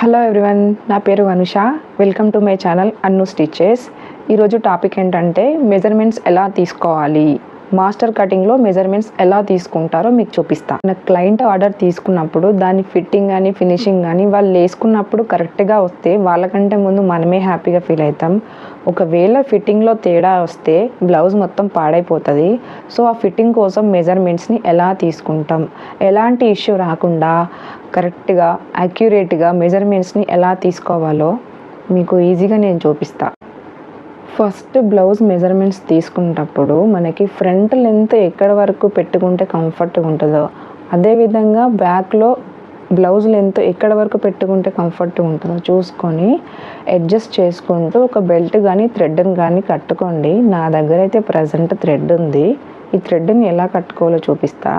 Hello everyone, నా పేరు Anusha. Welcome to my channel Annu stitches. ఈరోజు టాపిక్ ఏంటంటే మెజర్మెంట్స్ ఎలా తీసుకోవాలి, మాస్టర్ కటింగ్లో మెజర్మెంట్స్ ఎలా తీసుకుంటారో మీకు చూపిస్తాను. నా క్లయింట్ ఆర్డర్ తీసుకున్నప్పుడు దాని ఫిట్టింగ్ కానీ ఫినిషింగ్ కానీ వాళ్ళు వేసుకున్నప్పుడు కరెక్ట్గా వస్తే వాళ్ళకంటే ముందు మనమే హ్యాపీగా ఫీల్ అవుతాం. ఒకవేళ ఫిట్టింగ్లో తేడా వస్తే బ్లౌజ్ మొత్తం పాడైపోతుంది. సో ఆ ఫిట్టింగ్ కోసం మెజర్మెంట్స్ని ఎలా తీసుకుంటాం, ఎలాంటి ఇష్యూ రాకుండా కరెక్ట్గా యాక్యురేట్గా మెజర్మెంట్స్ని ఎలా తీసుకోవాలో మీకు ఈజీగా నేను చూపిస్తాను. ఫస్ట్ బ్లౌజ్ మెజర్మెంట్స్ తీసుకునేటప్పుడు మనకి ఫ్రంట్ లెంత్ ఎక్కడ వరకు పెట్టుకుంటే కంఫర్ట్గా ఉంటుందో, అదేవిధంగా బ్యాక్లో బ్లౌజ్ లెంత్ ఎక్కడ వరకు పెట్టుకుంటే కంఫర్ట్గా ఉంటుందో చూసుకొని అడ్జస్ట్ చేసుకుంటూ ఒక బెల్ట్ కానీ థ్రెడ్ని కానీ కట్టుకోండి. నా దగ్గర అయితే ప్రజెంట్ థ్రెడ్ ఉంది. ఈ థ్రెడ్ని ఎలా కట్టుకోవాలో చూపిస్తా.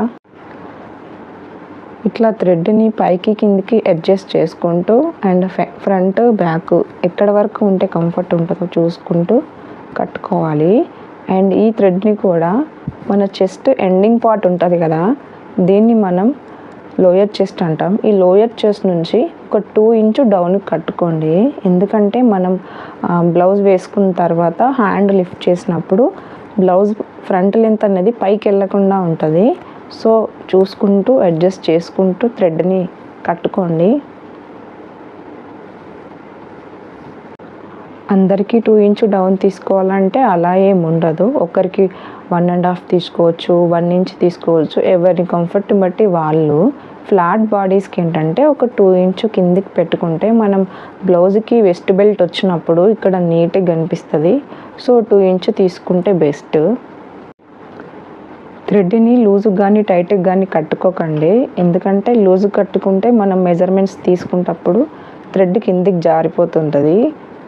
ఇట్లా థ్రెడ్ని పైకి కిందికి అడ్జస్ట్ చేసుకుంటూ అండ్ ఫ్రంట్ బ్యాక్ ఎక్కడ వరకు ఉంటే కంఫర్ట్ ఉంటుందో చూసుకుంటూ కట్టుకోవాలి. అండ్ ఈ థ్రెడ్ని కూడా మన చెస్ట్ ఎండింగ్ పార్ట్ ఉంటుంది కదా, దీన్ని మనం లోయర్ చెస్ట్ అంటాం. ఈ లోయర్ చెస్ట్ నుంచి ఒక 2 ఇంచ్ డౌన్కి కట్టుకోండి. ఎందుకంటే మనం బ్లౌజ్ వేసుకున్న తర్వాత హ్యాండ్ లిఫ్ట్ చేసినప్పుడు బ్లౌజ్ ఫ్రంట్ లెంత్ అనేది పైకి వెళ్ళకుండా ఉంటుంది. సో చూసుకుంటూ అడ్జస్ట్ చేసుకుంటూ థ్రెడ్ని కట్టుకోండి. అందరికీ 2 ఇంచ్ డౌన్ తీసుకోవాలంటే అలా ఏమి ఉండదు. ఒకరికి 1.5 తీసుకోవచ్చు, 1 ఇంచ్ తీసుకోవచ్చు. ఎవరి కంఫర్ట్ బట్టి వాళ్ళు. ఫ్లాట్ బాడీస్కి ఏంటంటే ఒక 2 ఇంచ్ కిందికి పెట్టుకుంటే మనం బ్లౌజ్కి వెస్ట్ బెల్ట్ వచ్చినప్పుడు ఇక్కడ నీట్గా కనిపిస్తుంది. సో 2 ఇంచ్ తీసుకుంటే బెస్ట్. థ్రెడ్ని లూజుగా కానీ టైట్గా కానీ కట్టుకోకండి. ఎందుకంటే లూజు కట్టుకుంటే మనం మెజర్మెంట్స్ తీసుకునేటప్పుడు థ్రెడ్ కిందికి జారిపోతుంటుంది.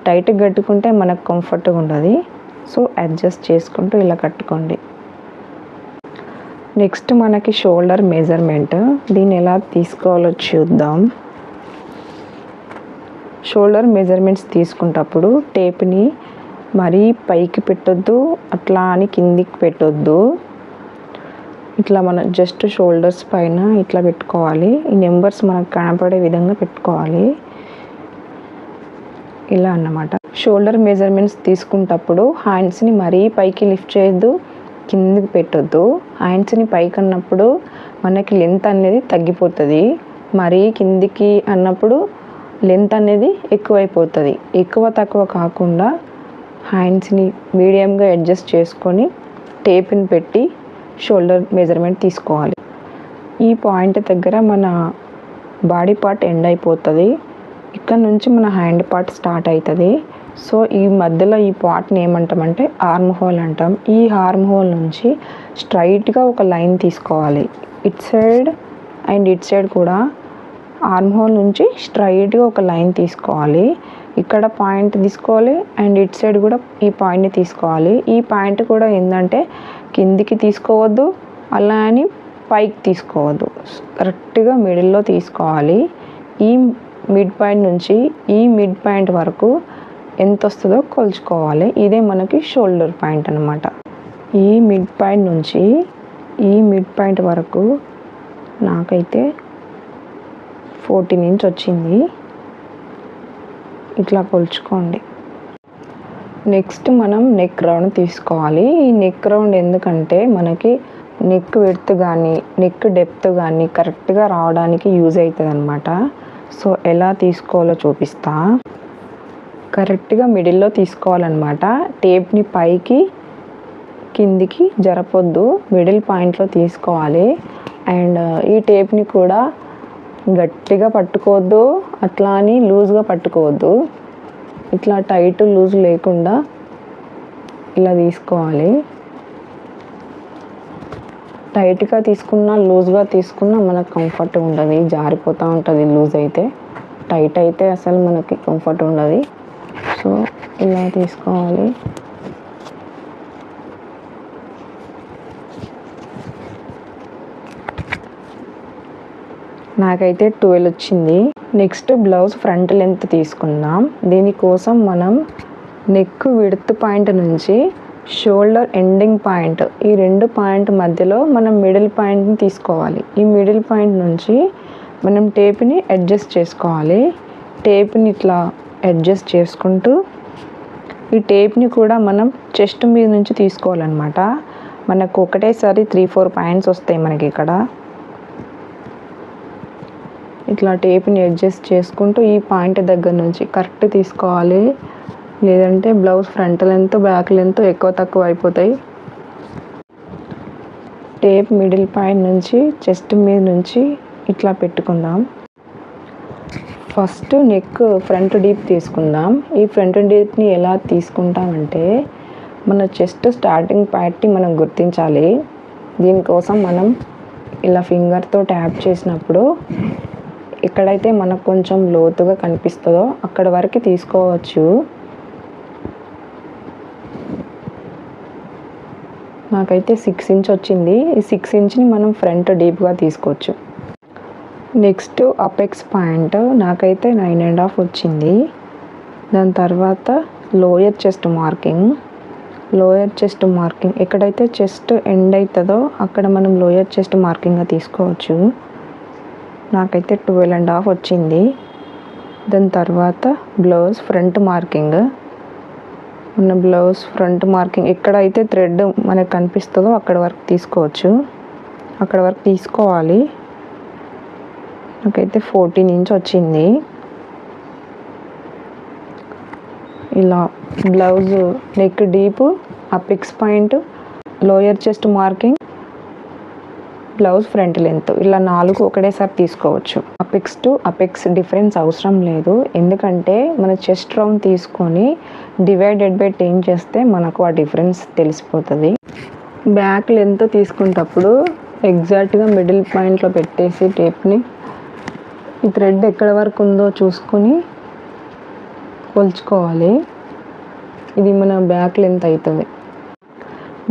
టైట్గా కట్టుకుంటే మనకు కంఫర్ట్గా ఉండదు. సో అడ్జస్ట్ చేసుకుంటూ ఇలా కట్టుకోండి. నెక్స్ట్ మనకి షోల్డర్ మెజర్మెంట్, దీన్ని ఎలా తీసుకోవాలో చూద్దాం. షోల్డర్ మెజర్మెంట్స్ తీసుకునేటప్పుడు టేప్ని మరీ పైకి పెట్టొద్దు, అట్లా అని కిందికి పెట్టొద్దు. ఇట్లా మన జస్ట్ షోల్డర్స్ పైన ఇట్లా పెట్టుకోవాలి. ఈ నెంబర్స్ మనకు కనపడే విధంగా పెట్టుకోవాలి. ఇలా అన్నమాట. షోల్డర్ మెజర్మెంట్స్ తీసుకునేటప్పుడు హ్యాండ్స్ని మరీ పైకి లిఫ్ట్ చేయొద్దు, కిందికి పెట్టొద్దు. హ్యాండ్స్ని పైకి అన్నప్పుడు మనకి లెంత్ అనేది తగ్గిపోతుంది. మరీ కిందికి అన్నప్పుడు లెంత్ అనేది ఎక్కువైపోతుంది. ఎక్కువ తక్కువ కాకుండా హ్యాండ్స్ని మీడియంగా అడ్జస్ట్ చేసుకొని టేప్ని పెట్టి షోల్డర్ మెజర్మెంట్ తీసుకోవాలి. ఈ పాయింట్ దగ్గర మన బాడీ పార్ట్ ఎండ్ అయిపోతుంది. ఇక్కడ నుంచి మన హ్యాండ్ పార్ట్ స్టార్ట్ అవుతుంది. సో ఈ మధ్యలో ఈ పార్ట్ని ఏమంటామంటే ఆర్మ్ హోల్ అంటాం. ఈ ఆర్మ్ హోల్ నుంచి స్ట్రైట్గా ఒక లైన్ తీసుకోవాలి. It side and it side కూడా ఆర్మ్ హోల్ నుంచి స్ట్రైట్గా ఒక లైన్ తీసుకోవాలి. ఇక్కడ పాయింట్ తీసుకోవాలి అండ్ ఇట్ సైడ్ కూడా ఈ పాయింట్ని తీసుకోవాలి. ఈ పాయింట్ కూడా ఏంటంటే కిందికి తీసుకోవద్దు, అలా అని పైకి తీసుకోవద్దు. కరెక్ట్గా మిడిల్లో తీసుకోవాలి. ఈ మిడ్ పాయింట్ నుంచి ఈ మిడ్ పాయింట్ వరకు ఎంత వస్తుందో కొలుచుకోవాలి. ఇదే మనకి షోల్డర్ పాయింట్ అన్నమాట. ఈ మిడ్ పాయింట్ నుంచి ఈ మిడ్ పాయింట్ వరకు నాకైతే 14 ఇంచ్ వచ్చింది. ఇట్లా కొలుచుకోండి. నెక్స్ట్ మనం నెక్ రౌండ్ తీసుకోవాలి. ఈ నెక్ రౌండ్ ఎందుకంటే మనకి నెక్ విడ్త్ కానీ నెక్ డెప్త్ కానీ కరెక్ట్గా రావడానికి యూజ్ అవుతుంది అన్నమాట. సో ఎలా తీసుకోవాలో చూపిస్తా. కరెక్ట్గా మిడిల్లో తీసుకోవాలన్నమాట. టేప్ని పైకి కిందికి జరపొద్దు, మిడిల్ పాయింట్లో తీసుకోవాలి. అండ్ ఈ టేప్ని కూడా గట్టిగా పట్టుకోవద్దు, అట్లా అని లూజ్గా పట్టుకోవద్దు. ఇట్లా టైట్ లూజ్ లేకుండా ఇలా తీసుకోవాలి. టైట్గా తీసుకున్నా లూజ్గా తీసుకున్నా మనకు కంఫర్ట్ ఉండదు, జారిపోతూ ఉంటుంది. లూజ్ అయితే, టైట్ అయితే అసలు మనకి కంఫర్ట్ ఉండదు. సో ఇలా తీసుకోవాలి. నాకైతే 12 వచ్చింది. నెక్స్ట్ బ్లౌజ్ ఫ్రంట్ లెంత్ తీసుకుందాం. దీనికోసం మనం నెక్ విడ్త్ పాయింట్ నుంచి షోల్డర్ ఎండింగ్ పాయింట్, ఈ 2 పాయింట్ మధ్యలో మనం మిడిల్ పాయింట్ని తీసుకోవాలి. ఈ మిడిల్ పాయింట్ నుంచి మనం టేప్ని అడ్జస్ట్ చేసుకోవాలి. టేప్ని ఇట్లా అడ్జస్ట్ చేసుకుంటూ ఈ టేప్ని కూడా మనం చెస్ట్ మీద నుంచి తీసుకోవాలన్నమాట. మనకు ఒకటేసారి 3-4 పాయింట్స్ వస్తాయి మనకి ఇక్కడ. ఇట్లా టేప్ని అడ్జస్ట్ చేసుకుంటూ ఈ పాయింట్ దగ్గర నుంచి కరెక్ట్ తీసుకోవాలి, లేదంటే blouse front length back length ఎక్కువ తక్కువ అయిపోతాయి. టేప్ మిడిల్ పాయింట్ నుంచి చెస్ట్ మీద నుంచి ఇట్లా పెట్టుకుందాం. ఫస్ట్ నెక్ ఫ్రంట్ డీప్ తీసుకుందాం. ఈ ఫ్రంట్ డీప్ని ఎలా తీసుకుంటామంటే మన చెస్ట్ స్టార్టింగ్ పాయింట్ని మనం గుర్తించాలి. దీనికోసం మనం ఇలా ఫింగర్తో ట్యాప్ చేసినప్పుడు ఎక్కడైతే మనకు కొంచెం లోతుగా కనిపిస్తుందో అక్కడ వరకు తీసుకోవచ్చు. నాకైతే 6 ఇంచ్ వచ్చింది. ఈ 6 ఇంచ్ని మనం ఫ్రంట్ డీప్గా తీసుకోవచ్చు. నెక్స్ట్ అపెక్స్ పాయింట్ నాకైతే 9.5 వచ్చింది. దాని తర్వాత లోయర్ చెస్ట్ మార్కింగ్ ఎక్కడైతే చెస్ట్ ఎండ్ అవుతుందో అక్కడ మనం లోయర్ చెస్ట్ మార్కింగ్గా తీసుకోవచ్చు. నాకైతే 12.5 వచ్చింది. దాని తర్వాత బ్లౌజ్ ఫ్రంట్ మార్కింగ్ ఎక్కడైతే థ్రెడ్ మనకు కనిపిస్తుందో అక్కడ వరకు తీసుకోవాలి. నాకైతే 14 ఇంచ్ వచ్చింది. ఇలా blouse neck deep, apex point, lower chest marking, blouse front length ఇలా 4 ఒకటేసారి తీసుకోవచ్చు. అపెక్స్ టు అపెక్స్ డిఫరెన్స్ అవసరం లేదు, ఎందుకంటే మన చెస్ట్ రౌండ్ తీసుకొని డివైడెడ్ బై 10 చేస్తే మనకు ఆ డిఫరెన్స్ తెలిసిపోతుంది. బ్యాక్ లెంత్ తీసుకునేటప్పుడు ఎగ్జాక్ట్గా మిడిల్ పాయింట్లో పెట్టేసి టేప్ని ఈ థ్రెడ్ ఎక్కడ వరకు ఉందో చూసుకొని కొలుచుకోవాలి. ఇది మన బ్యాక్ లెంత్ అవుతుంది.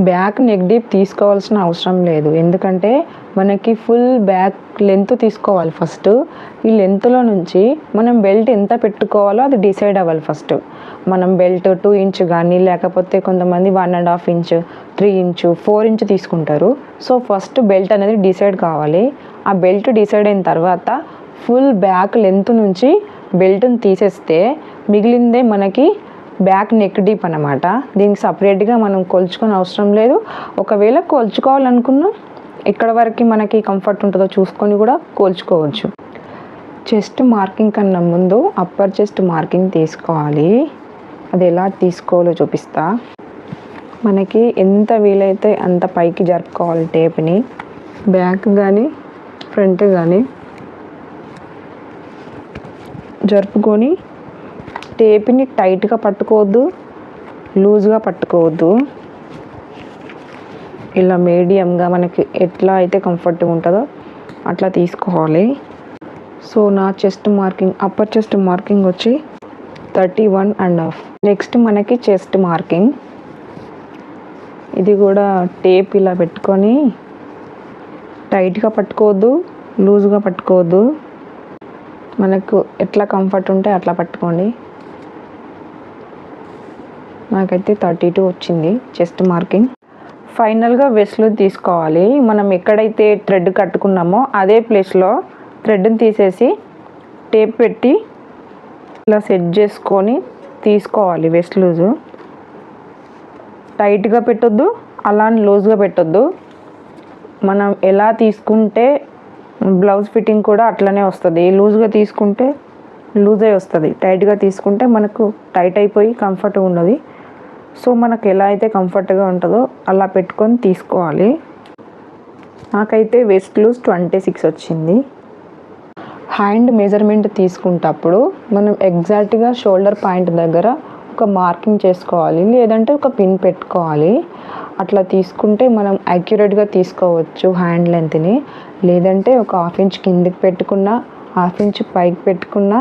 బ్యాక్ నెక్ డీప్ తీసుకోవాల్సిన అవసరం లేదు, ఎందుకంటే మనకి ఫుల్ బ్యాక్ లెంత్ తీసుకోవాలి. ఫస్ట్ ఈ లెంత్లో నుంచి మనం బెల్ట్ ఎంత పెట్టుకోవాలో అది డిసైడ్ అవ్వాలి. ఫస్ట్ మనం బెల్ట్ 2 ఇంచ్ కానీ లేకపోతే కొంతమంది 1.5 ఇంచ్, 3 ఇంచ్, 4 ఇంచ్ తీసుకుంటారు. సో ఫస్ట్ బెల్ట్ అనేది డిసైడ్ కావాలి. ఆ బెల్ట్ డిసైడ్ అయిన తర్వాత ఫుల్ బ్యాక్ లెంత్ నుంచి బెల్ట్ని తీసేస్తే మిగిలిందే మనకి బ్యాక్ నెక్ డీప్ అన్నమాట. దీనికి సపరేట్గా మనం కొలుచుకొని అవసరం లేదు. ఒకవేళ కొలుచుకోవాలనుకున్నా ఎక్కడ వరకు మనకి కంఫర్ట్ ఉంటుందో చూసుకొని కూడా కొలుచుకోవచ్చు. చెస్ట్ మార్కింగ్ కన్నా ముందు అప్పర్ చెస్ట్ మార్కింగ్ తీసుకోవాలి. అది ఎలా తీసుకోవాలో చూపిస్తా. మనకి ఎంత వీలైతే అంత పైకి జరుపుకోవాలి టేప్ని. బ్యాక్ కానీ ఫ్రంట్ కానీ జరుపుకొని టేప్ని టైట్గా పట్టుకోవద్దు, లూజ్గా పట్టుకోవద్దు. ఇలా మీడియంగా మనకి ఎట్లా అయితే కంఫర్ట్గా ఉంటుందో అట్లా తీసుకోవాలి. సో నా chest marking, upper chest marking వచ్చి 31.5. నెక్స్ట్ మనకి చెస్ట్ మార్కింగ్. ఇది కూడా టేప్ ఇలా పెట్టుకొని టైట్గా పట్టుకోవద్దు, లూజ్గా పట్టుకోవద్దు. మనకు ఎట్లా కంఫర్ట్ ఉంటే అట్లా పట్టుకోండి. నాకైతే 32 వచ్చింది చెస్ట్ మార్కింగ్. ఫైనల్గా వెస్ట్లు తీసుకోవాలి. మనం ఎక్కడైతే థ్రెడ్ కట్టుకున్నామో అదే ప్లేస్లో థ్రెడ్ని తీసేసి టేప్ పెట్టి ఇలా సెట్ చేసుకొని తీసుకోవాలి. వెస్ట్ లూజు టైట్గా పెట్టొద్దు, అలా లూజ్గా పెట్టొద్దు. మనం ఎలా తీసుకుంటే బ్లౌజ్ ఫిట్టింగ్ కూడా అట్లనే వస్తుంది. లూజ్గా తీసుకుంటే లూజే వస్తుంది, టైట్గా తీసుకుంటే మనకు టైట్ అయిపోయి కంఫర్ట్గా ఉండదు. సో మనకు ఎలా అయితే కంఫర్ట్గా ఉంటుందో అలా పెట్టుకొని తీసుకోవాలి. నాకైతే వెస్ట్ లూజ్ 26 వచ్చింది. హ్యాండ్ మెజర్మెంట్ తీసుకుంటప్పుడు మనం ఎగ్జాక్ట్గా షోల్డర్ పాయింట్ దగ్గర ఒక మార్కింగ్ చేసుకోవాలి, లేదంటే ఒక పిన్ పెట్టుకోవాలి. అట్లా తీసుకుంటే మనం యాక్యురేట్గా తీసుకోవచ్చు హ్యాండ్ లెంత్ని. లేదంటే ఒక 1/2 ఇంచ్ కిందికి పెట్టుకున్నా, 1/2 ఇంచ్ పైకి పెట్టుకున్నా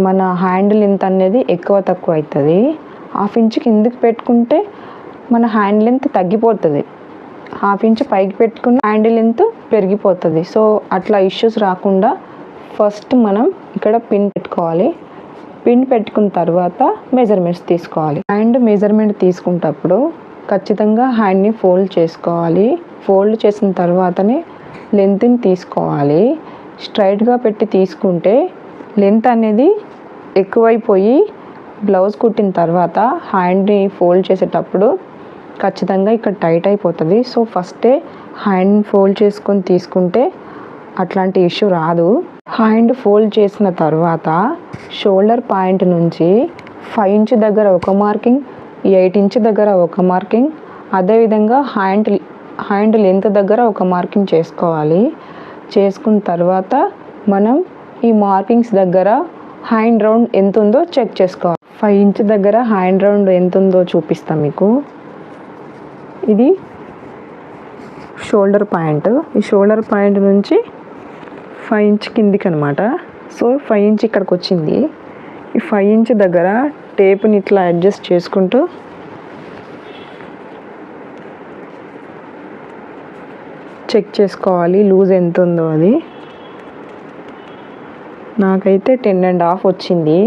మన హ్యాండ్ లెంత్ అనేది ఎక్కువ తక్కువ అవుతుంది. 1/2 ఇంచ్ కిందికి పెట్టుకుంటే మన హ్యాండ్ లెంత్ తగ్గిపోతుంది, 1/2 ఇంచ్ పైకి పెట్టుకున్న హ్యాండ్ లెంత్ పెరిగిపోతుంది. సో అట్లా ఇష్యూస్ రాకుండా ఫస్ట్ మనం ఇక్కడ పిన్ పెట్టుకోవాలి. పిన్ పెట్టుకున్న తర్వాత మెజర్మెంట్స్ తీసుకోవాలి. హ్యాండ్ మెజర్మెంట్ తీసుకునేటప్పుడు ఖచ్చితంగా హ్యాండ్ని ఫోల్డ్ చేసుకోవాలి. ఫోల్డ్ చేసిన తర్వాతనే లెంత్ని తీసుకోవాలి. స్ట్రైట్గా పెట్టి తీసుకుంటే లెంత్ అనేది ఎక్కువైపోయి బ్లౌజ్ కుట్టిన తర్వాత హ్యాండ్ని ఫోల్డ్ చేసేటప్పుడు ఖచ్చితంగా ఇక్కడ టైట్ అయిపోతుంది. సో ఫస్టే హ్యాండ్ ఫోల్డ్ చేసుకొని తీసుకుంటే అట్లాంటి ఇష్యూ రాదు. హ్యాండ్ ఫోల్డ్ చేసిన తర్వాత షోల్డర్ పాయింట్ నుంచి 5 ఇంచ్ దగ్గర ఒక మార్కింగ్, 8 ఇంచ్ దగ్గర ఒక మార్కింగ్, అదేవిధంగా హ్యాండ్ లెంత్ దగ్గర ఒక మార్కింగ్ చేసుకోవాలి. చేసుకున్న తర్వాత మనం ఈ మార్కింగ్స్ దగ్గర హ్యాండ్ రౌండ్ ఎంత ఉందో చెక్ చేసుకోవాలి. 5 ఇంచ్ దగ్గర హ్యాండ్ రౌండ్ ఎంత ఉందో చూపిస్తాం మీకు. ఇది షోల్డర్ పాయింట్. ఈ షోల్డర్ పాయింట్ నుంచి 5 ఇంచ్ కిందికి అనమాట. సో 5 ఇంచ్ ఇక్కడికి వచ్చింది. ఈ 5 ఇంచ్ దగ్గర టేప్ని ఇట్లా అడ్జస్ట్ చేసుకుంటూ చెక్ చేసుకోవాలి లూజ్ ఎంత ఉందో. అది నాకైతే 10.5 వచ్చింది.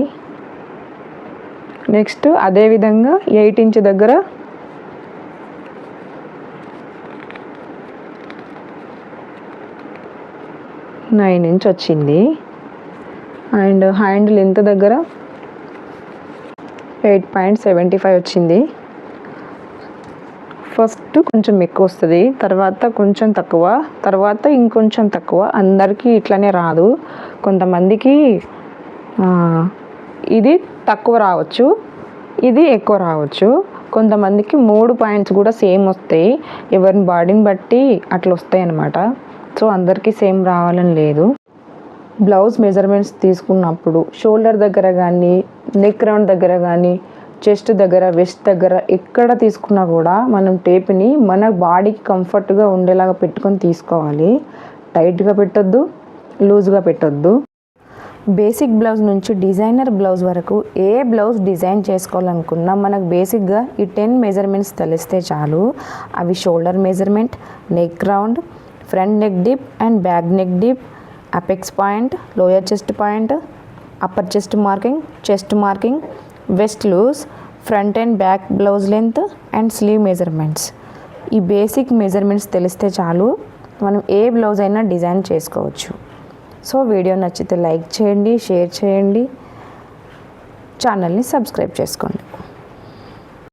నెక్స్ట్ అదేవిధంగా 8 ఇంచ్ దగ్గర 9 ఇంచ్ వచ్చింది. అండ్ హ్యాండ్ లెంత్ దగ్గర 8.75 వచ్చింది. ఫస్ట్ కొంచెం ఎక్కువ వస్తుంది, తర్వాత కొంచెం తక్కువ, తర్వాత ఇంకొంచెం తక్కువ. అందరికీ ఇట్లనే రాదు. కొంతమందికి ఇది తక్కువ రావచ్చు, ఇది ఎక్కువ రావచ్చు. కొంతమందికి 3 పాయింట్స్ కూడా సేమ్ వస్తాయి. ఎవరిని బాడీని బట్టి అట్లా వస్తాయి అన్నమాట. సో అందరికీ సేమ్ రావాలని లేదు. బ్లౌజ్ మెజర్మెంట్స్ తీసుకున్నప్పుడు షోల్డర్ దగ్గర కానీ, నెక్ రౌండ్ దగ్గర కానీ, చెస్ట్ దగ్గర, వెస్ట్ దగ్గర ఎక్కడ తీసుకున్నా కూడా మనం టేప్ని మన బాడీకి కంఫర్ట్గా ఉండేలాగా పెట్టుకొని తీసుకోవాలి. టైట్గా పెట్టొద్దు, లూజ్గా పెట్టొద్దు. బేసిక్ బ్లౌజ్ నుంచి డిజైనర్ బ్లౌజ్ వరకు ఏ బ్లౌజ్ డిజైన్ చేసుకోవాలనుకున్నా మనకు బేసిక్గా ఈ 10 మెజర్మెంట్స్ తెలిస్తే చాలు. అవి shoulder measurement, neck round, front neck deep and back neck deep, apex point, lower chest point, upper chest marking, waist loose, front and back blouse length and sleeve measurements. ఈ basic measurements తెలిస్తే చాలు, మనం ఏ blouse అయినా design చేసుకోవచ్చు. So video నచ్చితే like చేయండి, share చేయండి, ఛానల్ని సబ్స్క్రైబ్ చేసుకోండి.